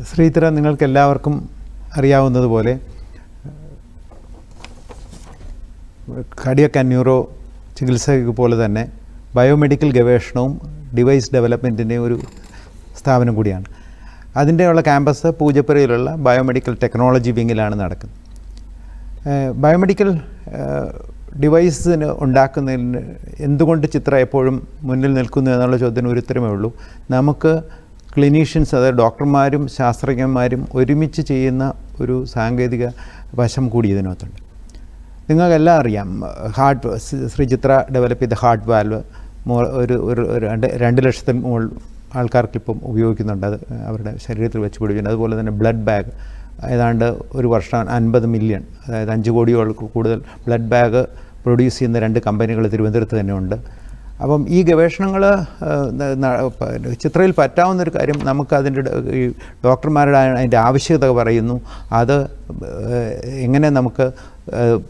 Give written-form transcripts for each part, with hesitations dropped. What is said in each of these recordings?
ശ്രീധര, നിങ്ങൾക്കെല്ലാവർക്കും അറിയാവുന്നതുപോലെ cardiac and neuro ചികിത്സയ്ക്ക് പോലെ തന്നെ ബയോമെഡിക്കൽ ഗവേഷണവും ഡിവൈസ് ഡെവലപ്മെൻറ്റിൻ്റെയും ഒരു സ്ഥാപനം കൂടിയാണ്. അതിൻ്റെയുള്ള ക്യാമ്പസ് പൂജപ്പുരയിലുള്ള ബയോമെഡിക്കൽ ടെക്നോളജി വിങ്ങിലാണ് നടക്കുന്നത്. ബയോമെഡിക്കൽ ഡിവൈസിന് ഉണ്ടാക്കുന്നതിന് എന്തുകൊണ്ട് ചിത്ര എപ്പോഴും മുന്നിൽ നിൽക്കുന്നു എന്നുള്ള ചോദ്യത്തിന് ഒരു ഉത്തരമേ ഉള്ളൂ. നമുക്ക് ക്ലിനീഷ്യൻസ്, അതായത് ഡോക്ടർമാരും ശാസ്ത്രജ്ഞന്മാരും ഒരുമിച്ച് ചെയ്യുന്ന ഒരു സാങ്കേതിക വശം കൂടി ഇതിനകത്തുണ്ട്. നിങ്ങൾക്കെല്ലാം അറിയാം, ശ്രീ ചിത്ര ഡെവലപ്പ് ചെയ്ത ഹാർട്ട് വാൽവ് ഒരു 2 ലക്ഷത്തിന് മുകളിൽ ആൾക്കാർക്കിപ്പം ഉപയോഗിക്കുന്നുണ്ട്. അത് അവരുടെ ശരീരത്തിൽ വെച്ച് പിടിപ്പിക്കുന്നത്. അതുപോലെ തന്നെ ബ്ലഡ് ബാഗ് ഏതാണ്ട് ഒരു വർഷം 50 മില്യൺ, അതായത് 5 കോടിയോൾക്ക് കൂടുതൽ ബ്ലഡ് ബാഗ് പ്രൊഡ്യൂസ് ചെയ്യുന്ന 2 കമ്പനികൾ തിരുവനന്തപുരത്ത് തന്നെ ഉണ്ട്. അപ്പം ഈ ഗവേഷണങ്ങൾ ചിത്രയിൽ പറ്റാവുന്നൊരു കാര്യം, നമുക്ക് ഈ ഡോക്ടർമാരുടെ അതിൻ്റെ ആവശ്യകത പറയുന്നു, അത് എങ്ങനെ നമുക്ക്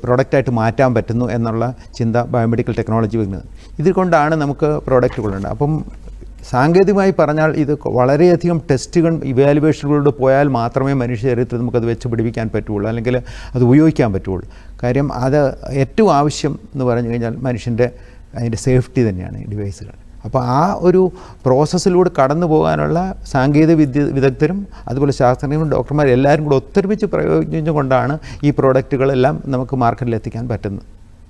പ്രോഡക്റ്റായിട്ട് മാറ്റാൻ പറ്റുന്നു എന്നുള്ള ചിന്ത ബയോമെഡിക്കൽ ടെക്നോളജി വരുന്നത്. ഇതുകൊണ്ടാണ് നമുക്ക് പ്രോഡക്റ്റുകളുണ്ട്. അപ്പം സാങ്കേതികമായി പറഞ്ഞാൽ ഇത് വളരെയധികം ടെസ്റ്റുകൾ, ഇവാലുവേഷനുകളിലൂടെ പോയാൽ മാത്രമേ മനുഷ്യ ശരീരത്തിൽ നമുക്കത് വെച്ച് പിടിപ്പിക്കാൻ പറ്റുള്ളൂ, അല്ലെങ്കിൽ അത് ഉപയോഗിക്കാൻ പറ്റുള്ളൂ. കാര്യം അത് ഏറ്റവും ആവശ്യം എന്ന് പറഞ്ഞു കഴിഞ്ഞാൽ മനുഷ്യൻ്റെ അതിൻ്റെ സേഫ്റ്റി തന്നെയാണ് ഈ ഡിവൈസുകൾ. അപ്പോൾ ആ ഒരു പ്രോസസ്സിലൂടെ കടന്നു പോകാനുള്ള സാങ്കേതിക വിദഗ്ധരും അതുപോലെ ശാസ്ത്രജ്ഞരും ഡോക്ടർമാരും എല്ലാവരും കൂടെ ഒത്തൊരുമിച്ച് പ്രയോഗിച്ചുകൊണ്ടാണ് ഈ പ്രോഡക്റ്റുകളെല്ലാം നമുക്ക് മാർക്കറ്റിലെത്തിക്കാൻ പറ്റുന്നത്.